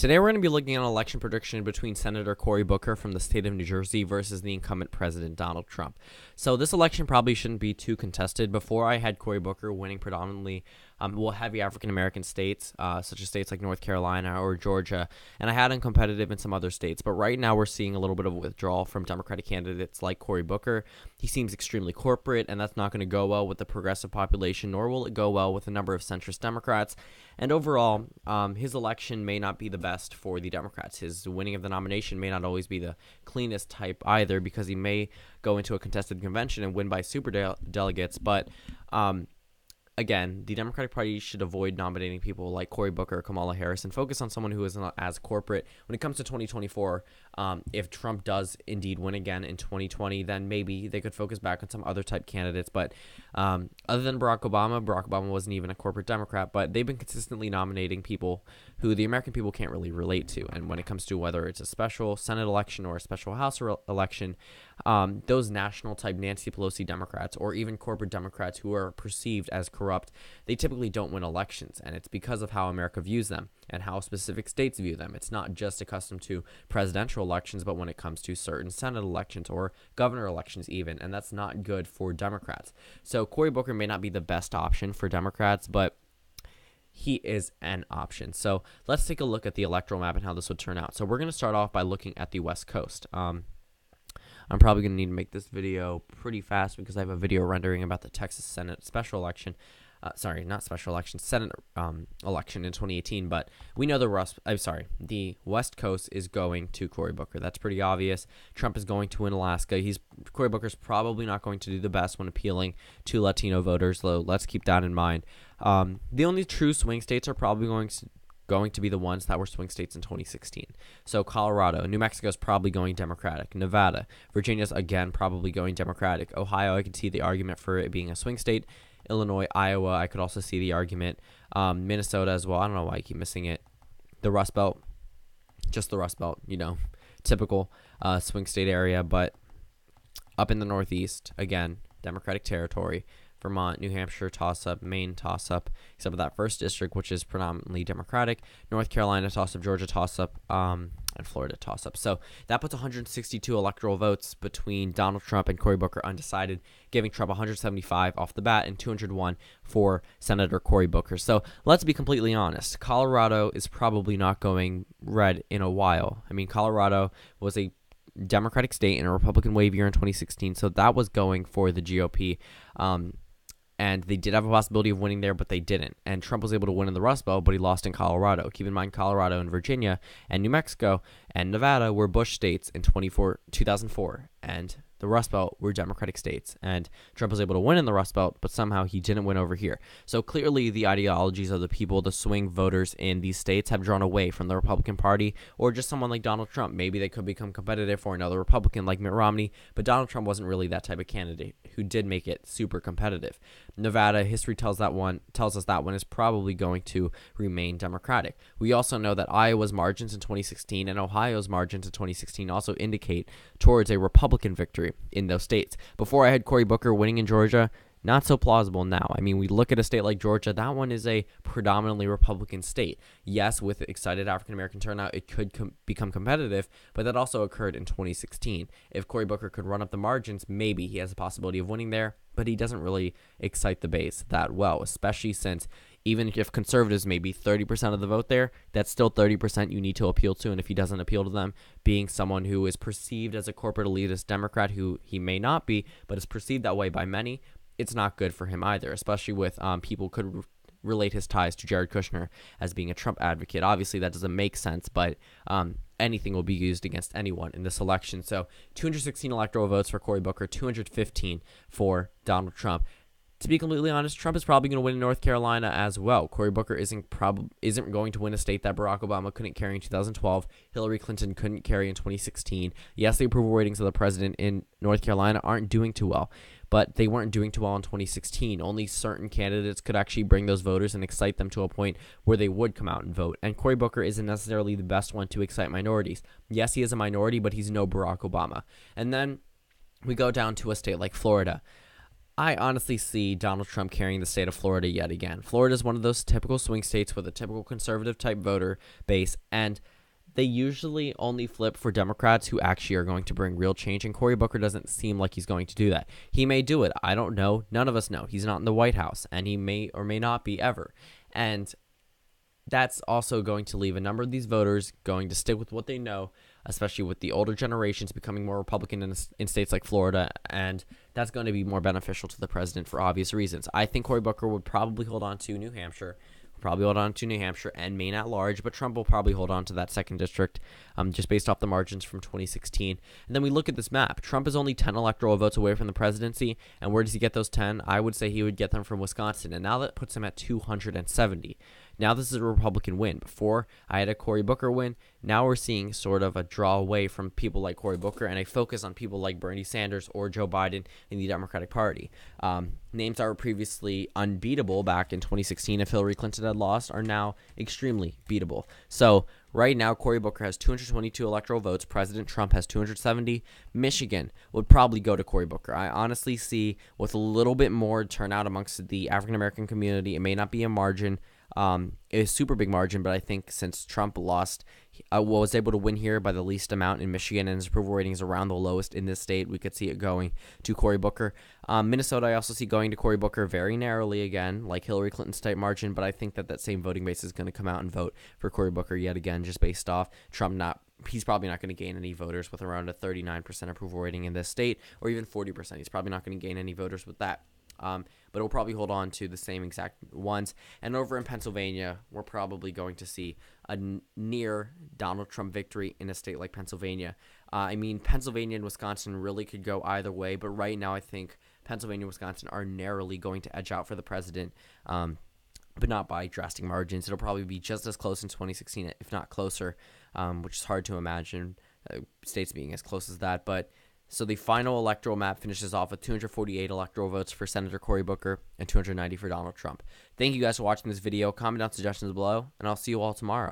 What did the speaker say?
Today we're going to be looking at an election prediction between Senator Cory Booker from the state of New Jersey versus the incumbent president Donald Trump. So this election probably shouldn't be too contested. Before, I had Cory Booker winning predominantly heavy African-American states, such as states like North Carolina or Georgia, and I had him competitive in some other states. But right now we're seeing a little bit of a withdrawal from Democratic candidates like Cory Booker. He seems extremely corporate, and that's not going to go well with the progressive population, nor will it go well with a number of centrist Democrats. And overall, his election may not be the best for the Democrats. His winning of the nomination may not always be the cleanest type either, because he may go into a contested convention and win by super delegates. But again, the Democratic Party should avoid nominating people like Cory Booker or Kamala Harris and focus on someone who is not as corporate. When it comes to 2024, if Trump does indeed win again in 2020, then maybe they could focus back on some other type candidates. But other than Barack Obama wasn't even a corporate Democrat, but they've been consistently nominating people who the American people can't really relate to. And when it comes to whether it's a special Senate election or a special House election, those national type Nancy Pelosi Democrats or even corporate Democrats who are perceived as corrupt, they typically don't win elections, and it's because of how America views them and how specific states view them. It's not just accustomed to presidential elections, but when it comes to certain Senate elections or governor elections even, and that's not good for Democrats. So Cory Booker may not be the best option for Democrats, but he is an option. So let's take a look at the electoral map and how this would turn out. So we're going to start off by looking at the West Coast. I'm probably going to need to make this video pretty fast because I have a video rendering about the Texas Senate special election. Senate election in 2018. But we know the West Coast is going to Cory Booker. That's pretty obvious. Trump is going to win Alaska. Cory Booker's probably not going to do the best when appealing to Latino voters, though let's keep that in mind. The only true swing states are probably going to be the ones that were swing states in 2016. So Colorado, New Mexico is probably going Democratic. Nevada, Virginia's again probably going Democratic. Ohio, I can see the argument for it being a swing state. Illinois, Iowa, I could also see the argument. Minnesota as well. I don't know why I keep missing it. The Rust Belt, just the Rust Belt, typical swing state area. But up in the Northeast, again, Democratic territory. Vermont, New Hampshire, toss-up. Maine, toss-up, except for that first district, which is predominantly Democratic. North Carolina, toss-up. Georgia, toss-up. And Florida, toss-up. So that puts 162 electoral votes between Donald Trump and Cory Booker undecided, giving Trump 175 off the bat and 201 for Senator Cory Booker. So let's be completely honest. Colorado is probably not going red in a while. I mean, Colorado was a Democratic state in a Republican wave year in 2016, so that was going for the GOP. And they did have a possibility of winning there, but they didn't. And Trump was able to win in the Rust Belt, but he lost in Colorado. Keep in mind, Colorado and Virginia and New Mexico and Nevada were Bush states in 2004, and the Rust Belt were Democratic states. And Trump was able to win in the Rust Belt, but somehow he didn't win over here. So clearly the ideologies of the people, the swing voters in these states, have drawn away from the Republican Party or just someone like Donald Trump. Maybe they could become competitive for another Republican like Mitt Romney, but Donald Trump wasn't really that type of candidate who did make it super competitive. Nevada, history tells us that one is probably going to remain Democratic. We also know that Iowa's margins in 2016 and Ohio's margins in 2016 also indicate towards a Republican victory in those states. Before, I had Cory Booker winning in Georgia. Not so plausible now. I mean, we look at a state like Georgia, that one is a predominantly Republican state. Yes, with excited African-American turnout, it could become competitive, but that also occurred in 2016. If Cory Booker could run up the margins, maybe he has a possibility of winning there, but he doesn't really excite the base that well, especially since even if conservatives may be 30% of the vote there, that's still 30% you need to appeal to. And if he doesn't appeal to them, being someone who is perceived as a corporate elitist Democrat, who he may not be, but is perceived that way by many, it's not good for him either, especially with people could relate his ties to Jared Kushner as being a Trump advocate. Obviously, that doesn't make sense, but anything will be used against anyone in this election. So 216 electoral votes for Cory Booker, 215 for Donald Trump. To be completely honest, Trump is probably going to win in North Carolina as well. Cory Booker isn't going to win a state that Barack Obama couldn't carry in 2012. Hillary Clinton couldn't carry in 2016. Yes, the approval ratings of the president in North Carolina aren't doing too well, but they weren't doing too well in 2016. Only certain candidates could actually bring those voters and excite them to a point where they would come out and vote. And Cory Booker isn't necessarily the best one to excite minorities. Yes, he is a minority, but he's no Barack Obama. And then we go down to a state like Florida. I honestly see Donald Trump carrying the state of Florida yet again. Florida is one of those typical swing states with a typical conservative type voter base, and they usually only flip for Democrats who actually are going to bring real change, and Cory Booker doesn't seem like he's going to do that. He may do it. I don't know. None of us know. He's not in the White House, and he may or may not be ever. And that's also going to leave a number of these voters going to stick with what they know, especially with the older generations becoming more Republican in states like Florida, and that's going to be more beneficial to the president for obvious reasons. I think Cory Booker would probably hold on to New Hampshire, and Maine at large, but Trump will probably hold on to that second district just based off the margins from 2016. And then we look at this map. Trump is only 10 electoral votes away from the presidency, and where does he get those 10? I would say he would get them from Wisconsin, and now that puts him at 270. Now this is a Republican win. Before, I had a Cory Booker win. Now we're seeing sort of a draw away from people like Cory Booker and a focus on people like Bernie Sanders or Joe Biden in the Democratic Party. Names that were previously unbeatable back in 2016 if Hillary Clinton had lost are now extremely beatable. So right now, Cory Booker has 222 electoral votes. President Trump has 270. Michigan would probably go to Cory Booker. I honestly see with a little bit more turnout amongst the African-American community, it may not be a margin, a super big margin, but I think since Trump lost, was able to win here by the least amount in Michigan, and his approval rating is around the lowest in this state, we could see it going to Cory Booker. Minnesota, I also see going to Cory Booker very narrowly again, like Hillary Clinton's type margin, but I think that same voting base is going to come out and vote for Cory Booker yet again, just based off Trump he's probably not going to gain any voters with around a 39% approval rating in this state, or even 40%. He's probably not going to gain any voters with that. But it'll probably hold on to the same exact ones. And over in Pennsylvania, we're probably going to see a near Donald Trump victory in a state like Pennsylvania. Pennsylvania and Wisconsin really could go either way, but right now I think Pennsylvania and Wisconsin are narrowly going to edge out for the president, but not by drastic margins. It'll probably be just as close in 2016, if not closer, which is hard to imagine states being as close as that. But so the final electoral map finishes off with 248 electoral votes for Senator Cory Booker and 290 for Donald Trump. Thank you guys for watching this video. Comment down suggestions below, and I'll see you all tomorrow.